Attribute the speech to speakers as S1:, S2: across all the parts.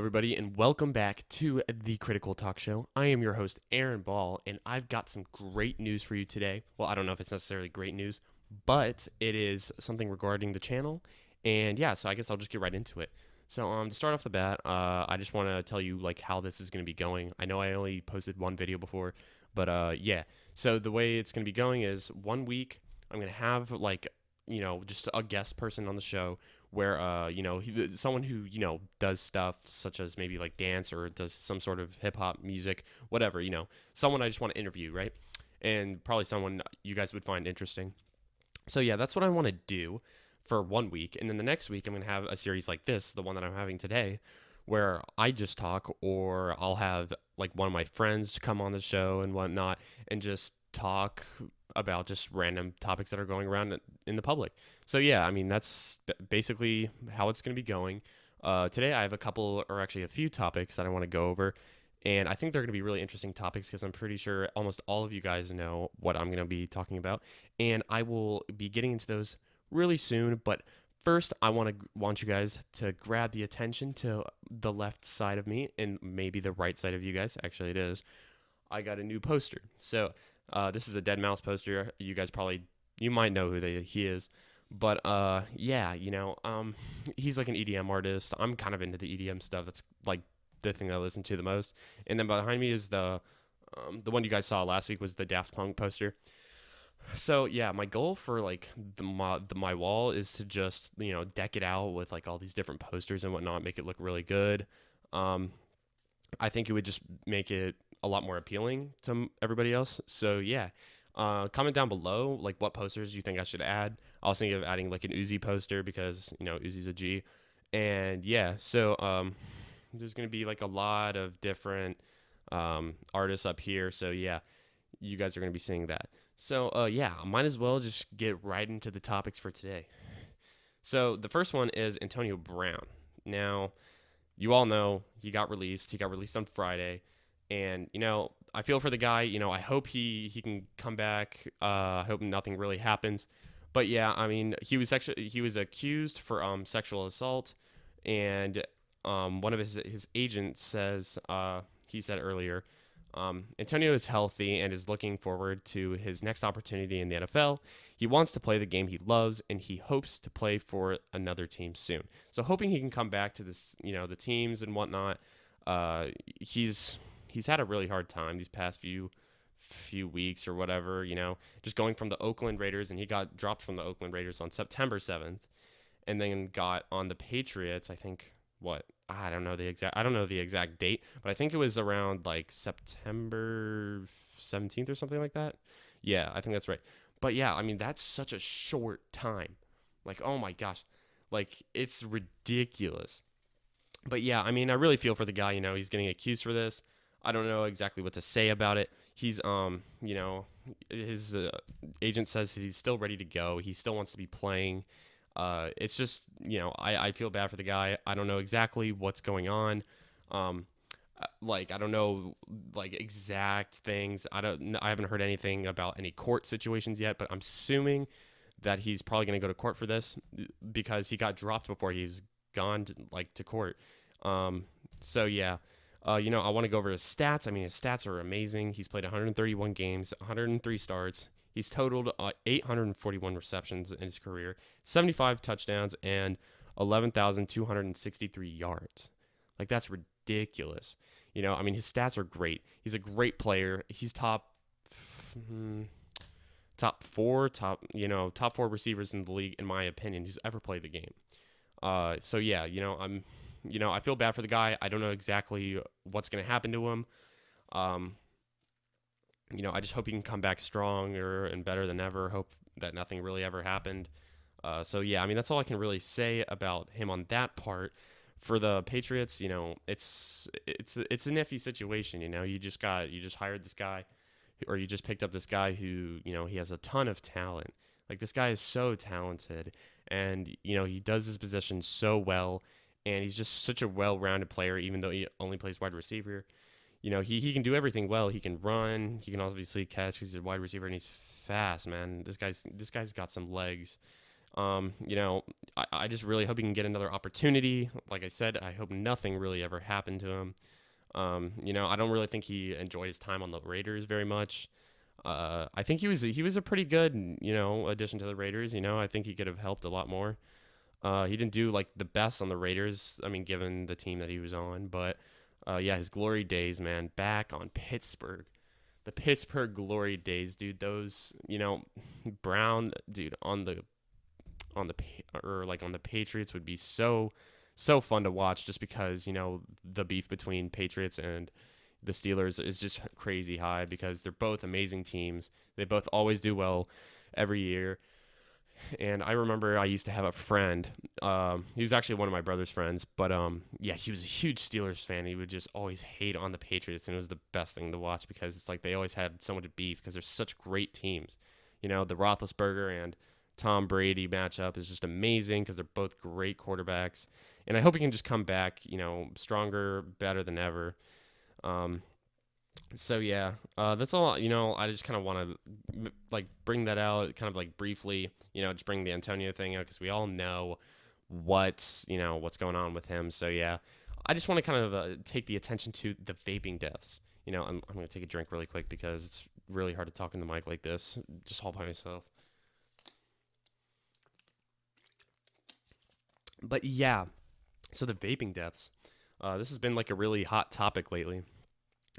S1: everybody, and welcome back to the Critical Talk Show. I am your host, Aaron Ball, and I've got some great news for you today. Well, I don't know if it's necessarily great news, but it is something regarding the channel. And yeah, so I guess I'll just get right into it. So to start off the bat, I just want to tell you like how this is going to be going. I know I only posted one video before, but yeah. So the way it's going to be going is 1 week I'm going to have just a guest person on the show where someone who does stuff such as maybe like dance or does some sort of hip hop music, whatever, someone I just want to interview, right? And probably someone you guys would find interesting. So yeah, that's what I want to do for 1 week, and then the next week I'm going to have a series like this, the one that I'm having today, where I just talk, or I'll have like one of my friends come on the show and whatnot and just talk about just random topics that are going around in the public. So yeah, I mean, that's basically how it's going to be going. Today I have a few topics that I want to go over, and I think they're going to be really interesting topics because I'm pretty sure almost all of you guys know what I'm going to be talking about, and I will be getting into those really soon. But first, I want you guys to grab the attention to the left side of me and maybe the right side of you guys. Actually, it is. I got a new poster. So this is a Dead Mouse poster. You guys you might know who he is. But yeah, he's like an EDM artist. I'm kind of into the EDM stuff. That's like the thing that I listen to the most. And then behind me is the one you guys saw last week was the Daft Punk poster. So yeah, my goal for like my wall is to just deck it out with like all these different posters and whatnot, make it look really good. I think it would just make it a lot more appealing to everybody else. So yeah, comment down below like what posters you think I should add. I was thinking of adding like an Uzi poster because Uzi's a G, and yeah, so there's gonna be like a lot of different artists up here. So yeah, you guys are gonna be seeing that. So yeah, might as well just get right into the topics for today. So the first one is Antonio Brown. Now, you all know he got released. He got released on Friday, and I feel for the guy. I hope he can come back. I hope nothing really happens. But yeah, I mean, he was accused for sexual assault, and one of his agents says he said earlier. Antonio is healthy and is looking forward to his next opportunity in the NFL. He wants to play the game he loves, and he hopes to play for another team soon. So hoping he can come back to this, the teams and whatnot. He's had a really hard time these past few weeks or whatever, just going from the Oakland Raiders, and he got dropped from the Oakland Raiders on September 7th, and then got on the Patriots, I think, I don't know the exact date, but I think it was around like September 17th or something like that. Yeah, I think that's right. But yeah, I mean, that's such a short time. Like, oh my gosh. Like, it's ridiculous. But yeah, I mean, I really feel for the guy, he's getting accused for this. I don't know exactly what to say about it. He's his agent says he's still ready to go. He still wants to be playing. It's just, I feel bad for the guy. I don't know exactly what's going on. I don't know, like, exact things. I haven't heard anything about any court situations yet, but I'm assuming that he's probably going to go to court for this because he got dropped before he's gone to court. So yeah, I want to go over his stats. I mean, his stats are amazing. He's played 131 games, 103 starts. He's totaled 841 receptions in his career, 75 touchdowns, and 11,263 yards. Like, that's ridiculous. I mean, his stats are great. He's a great player. He's top four receivers in the league, in my opinion, who's ever played the game. So yeah, I feel bad for the guy. I don't know exactly what's going to happen to him. I just hope he can come back stronger and better than ever. Hope that nothing really ever happened. So yeah, I mean, that's all I can really say about him on that part. For the Patriots, it's a nifty situation. You just hired this guy, or you just picked up this guy who, he has a ton of talent. Like, this guy is so talented, and he does his position so well, and he's just such a well-rounded player, even though he only plays wide receiver. He can do everything well. He can run. He can obviously catch. He's a wide receiver, and he's fast, man. This guy's got some legs. You know, I just really hope he can get another opportunity. Like I said, I hope nothing really ever happened to him. You know, I don't really think he enjoyed his time on the Raiders very much. I think he was a pretty good, you know, addition to the Raiders. You know, I think he could have helped a lot more. He didn't do like the best on the Raiders. I mean, given the team that he was on, but yeah, his glory days, man, back on Pittsburgh, the Pittsburgh glory days, dude. Those, you know, Brown, dude, or like on the Patriots would be so fun to watch just because, you know, the beef between Patriots and the Steelers is just crazy high because they're both amazing teams. They both always do well every year. And I remember I used to have a friend. He was actually one of my brother's friends, but yeah, he was a huge Steelers fan. He would just always hate on the Patriots, and it was the best thing to watch because it's like they always had so much beef because they're such great teams. You know, the Roethlisberger and Tom Brady matchup is just amazing because they're both great quarterbacks, and I hope he can just come back, you know, stronger, better than ever. Um, so yeah, that's all. You know, I just kind of want to like bring that out, kind of like briefly. You know, just bring the Antonio thing out because we all know what's going on with him. So yeah, I just want to kind of take the attention to the vaping deaths. You know, I'm going to take a drink really quick because it's really hard to talk in the mic like this, just all by myself. But yeah, so the vaping deaths. This has been like a really hot topic lately.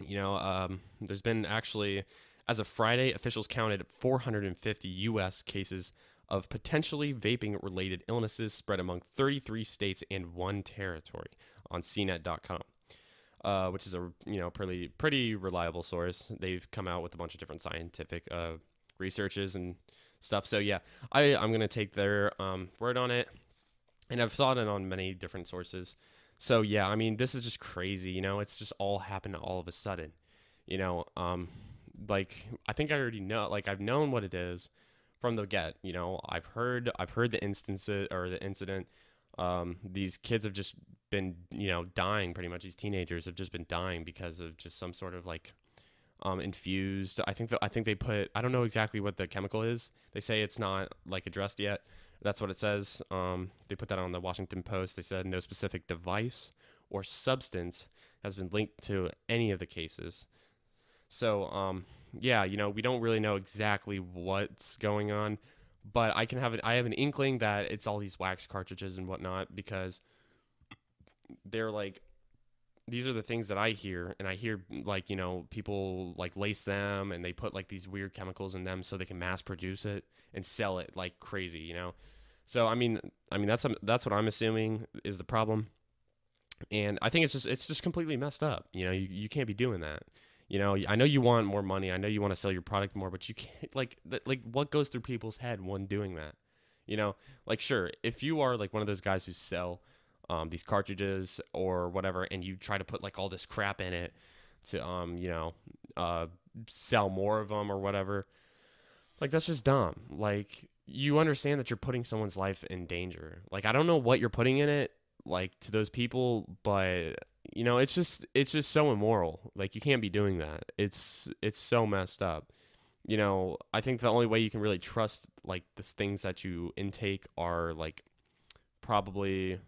S1: You know, there's been actually, as of Friday, officials counted 450 U.S. cases of potentially vaping related illnesses spread among 33 states and one territory on CNET.com, which is a pretty reliable source. They've come out with a bunch of different scientific researches and stuff. So yeah, I'm gonna take their word on it, and I've saw it on many different sources. So yeah, I mean, this is just crazy. You know, it's just all happened all of a sudden. You know, like I think I already know. Like I've known what it is from the get. You know, I've heard the instances or the incident. These kids have just been, you know, dying pretty much. These teenagers have just been dying because of just some sort of like infused. I think they put. I don't know exactly what the chemical is. They say it's not like addressed yet. That's what it says. They put that on the Washington Post. They said no specific device or substance has been linked to any of the cases. So yeah, you know, we don't really know exactly what's going on, but I have an inkling that it's all these wax cartridges and whatnot because they're like these are the things that I hear, and I hear like, you know, people like lace them and they put like these weird chemicals in them so they can mass produce it and sell it like crazy, you know. So I mean that's what I'm assuming is the problem, and I think it's just completely messed up. You know, you can't be doing that. You know, I know you want more money, I know you want to sell your product more, but you can't like what goes through people's head when doing that. You know, like sure, if you are like one of those guys who sell these cartridges or whatever, and you try to put like all this crap in it to uh, sell more of them or whatever, like that's just dumb. Like you understand that you're putting someone's life in danger. Like I don't know what you're putting in it, like to those people, but you know it's just so immoral. Like you can't be doing that. It's so messed up. You know, I think the only way you can really trust like the things that you intake are like probably,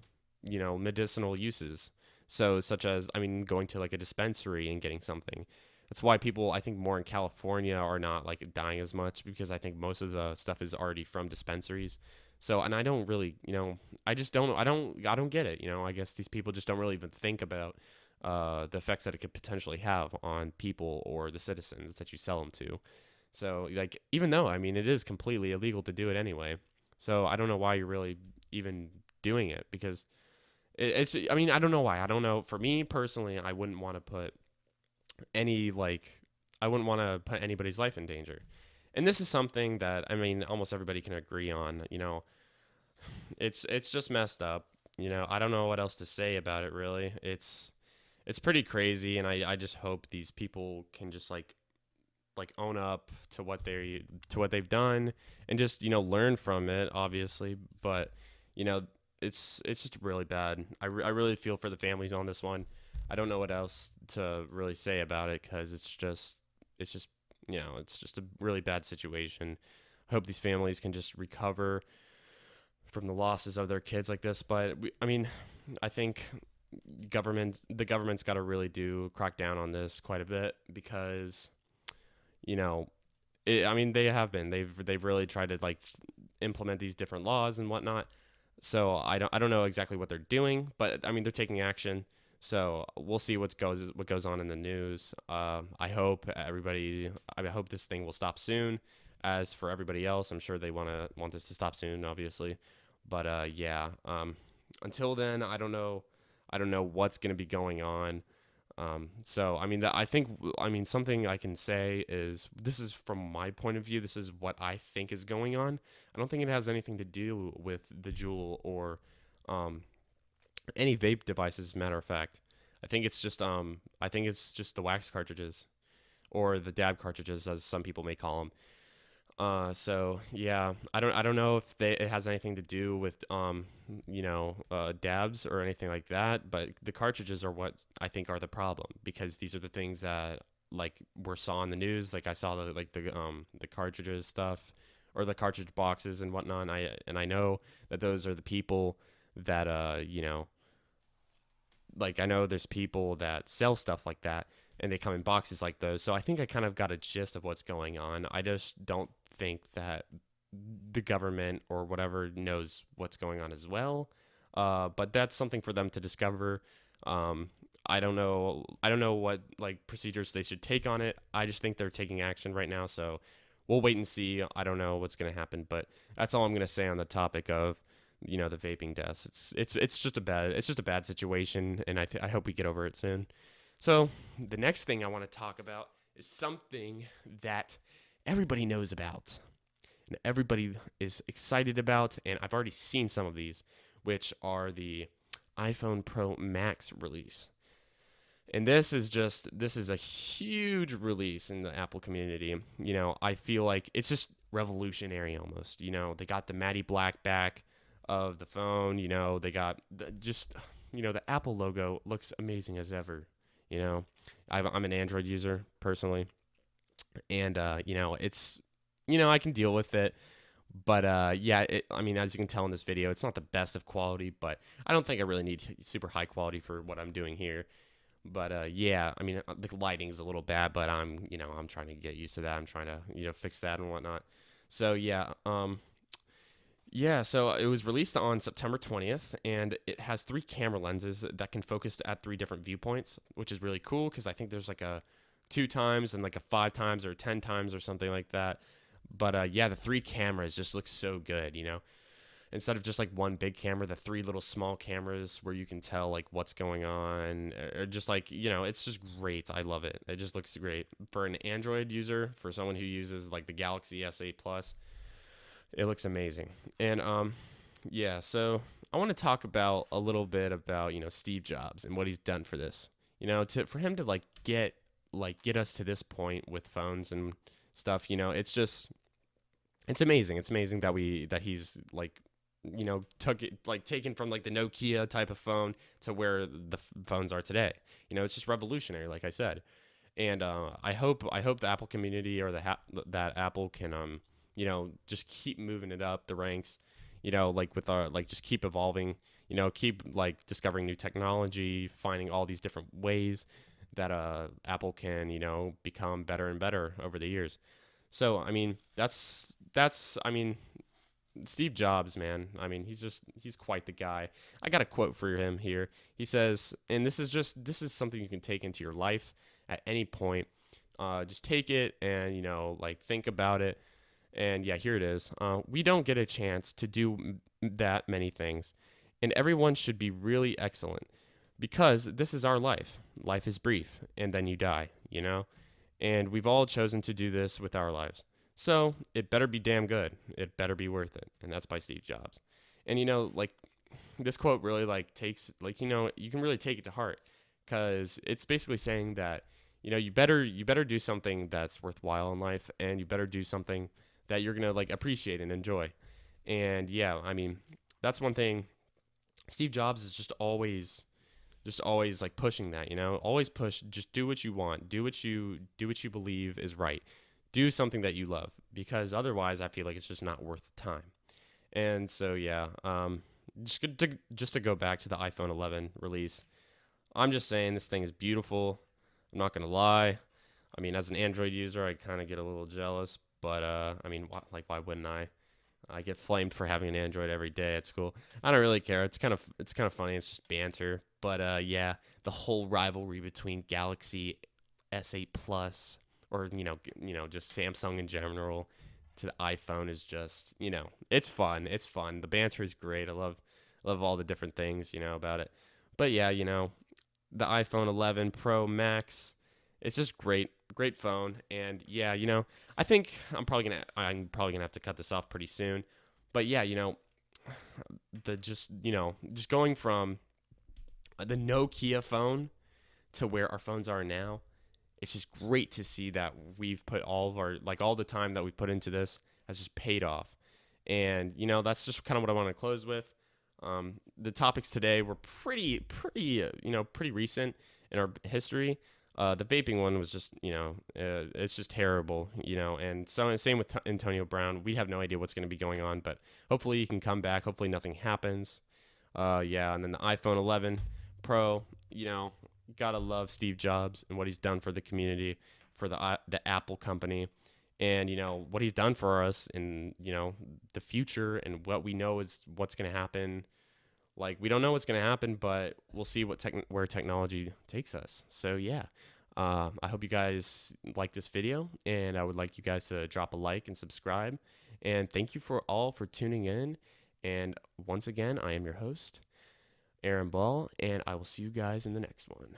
S1: you know, medicinal uses. So, such as, I mean, going to like a dispensary and getting something. That's why people, I think, more in California are not like dying as much because I think most of the stuff is already from dispensaries. So, and I don't really, you know, I don't get it. You know, I guess these people just don't really even think about the effects that it could potentially have on people or the citizens that you sell them to. So, like, even though, I mean, it is completely illegal to do it anyway. So, I don't know why you're really even doing it because I mean, I don't know why. I don't know. For me personally, I wouldn't want to put any, like, I wouldn't want to put anybody's life in danger. And this is something that, I mean, almost everybody can agree on. You know, it's just messed up. You know, I don't know what else to say about it, really. It's pretty crazy. And I just hope these people can just, like own up to what they've done and just, you know, learn from it, obviously. But you know, it's just really bad. I really feel for the families on this one. I don't know what else to really say about it because it's just you know, it's just a really bad situation. I hope these families can just recover from the losses of their kids like this. But I mean, I think the government's got to really do crack down on this quite a bit because you know I mean they've really tried to like implement these different laws and whatnot. So I don't know exactly what they're doing, but I mean they're taking action. So we'll see what goes on in the news. I hope I hope this thing will stop soon. As for everybody else, I'm sure they want this to stop soon, obviously. But yeah. Until then, I don't know. I don't know what's going to be going on. So I mean, I mean something I can say is this is from my point of view. This is what I think is going on. I don't think it has anything to do with the Juul or um, any vape devices. As a matter of fact, I think it's just the wax cartridges or the dab cartridges, as some people may call them. So yeah, I don't know if it has anything to do with dabs or anything like that, but the cartridges are what I think are the problem because these are the things that like were saw in the news. Like I saw the cartridges stuff or the cartridge boxes and whatnot. And I know that those are the people that like I know there's people that sell stuff like that and they come in boxes like those. So I think I kind of got a gist of what's going on. I just don't think that the government or whatever knows what's going on as well. But that's something for them to discover. I don't know. I don't know what like procedures they should take on it. I just think they're taking action right now. So we'll wait and see. I don't know what's going to happen, but that's all I'm going to say on the topic of the vaping deaths. It's just a bad situation, and I hope we get over it soon. So the next thing I want to talk about is something that everybody knows about and everybody is excited about, and I've already seen some of these, which are the iPhone Pro Max release. And this is a huge release in the Apple community. I feel like it's just revolutionary almost. They got the matte black back of the phone. They got the Apple logo looks amazing as ever. I'm an Android user personally, and it's I can deal with it, but I mean, as you can tell in this video, it's not the best of quality, but I don't think I really need super high quality for what I'm doing here. But yeah, I mean, the lighting is a little bad, but I'm trying to get used to that. I'm trying to fix that and whatnot. So yeah, so it was released on September 20th, and it has 3 camera lenses that can focus at 3 different viewpoints, which is really cool because I think there's like a 2 times and like a 5 times or 10 times or something like that. But yeah, the 3 cameras just look so good, Instead of just like one big camera, the 3 little small cameras where you can tell like what's going on, or just like, it's just great. I love it. It just looks great. For an Android user, for someone who uses like the Galaxy S8 Plus, it looks amazing. And yeah, so I want to talk about a little bit about Steve Jobs and what he's done for this. For him to get us to this point with phones and stuff. It's amazing. It's amazing that he's took it taken from like the Nokia type of phone to where the phones are today. It's just revolutionary, like I said. And I hope the Apple community or that Apple can just keep moving it up the ranks, with our just keep evolving, keep discovering new technology, finding all these different ways that Apple can become better and better over the years. So I mean that's I mean Steve Jobs, man. I mean he's quite the guy. I got a quote for him here. He says, and this is something you can take into your life at any point. Just take it and think about it. And yeah, here it is. We don't get a chance to do that many things, and everyone should be really excellent because this is our life. Life is brief, and then you die, And we've all chosen to do this with our lives. So it better be damn good. It better be worth it. And that's by Steve Jobs. And this quote really takes you can really take it to heart because it's basically saying that you better do something that's worthwhile in life, and you better do something that you're gonna appreciate and enjoy. And yeah, I mean that's one thing. Steve Jobs is just always pushing that, always push. Just do what you want. Do what you believe is right. Do something that you love, because otherwise I feel like it's just not worth the time. And so yeah, just to go back to the iPhone 11 release, I'm just saying this thing is beautiful. I'm not gonna lie. I mean, as an Android user, I kind of get a little jealous, but I mean, why wouldn't I? I get flamed for having an Android every day at school. I don't really care. It's kind of funny. It's just banter. But yeah, the whole rivalry between Galaxy S8 Plus or just Samsung in general to the iPhone is just it's fun. It's fun. The banter is great. I love all the different things about it. But yeah, the iPhone 11 Pro Max. It's just great phone, and yeah, I think I'm probably gonna have to cut this off pretty soon, but yeah, the just going from the Nokia phone to where our phones are now. It's just great to see that we've put all the time that we've put into this has just paid off, and that's just kind of what I want to close with. The topics today were pretty recent in our history. The vaping one was just, it's just terrible, and so same with Antonio Brown. We have no idea what's going to be going on, but hopefully he can come back. Hopefully nothing happens. Yeah, and then the iPhone 11 Pro, gotta love Steve Jobs and what he's done for the community, for the Apple company, and what he's done for us in the future, and what we know is what's going to happen. Like, we don't know what's going to happen, but we'll see where technology takes us. So yeah, I hope you guys like this video, and I would like you guys to drop a like and subscribe. And thank you for tuning in. And once again, I am your host, Aaron Ball, and I will see you guys in the next one.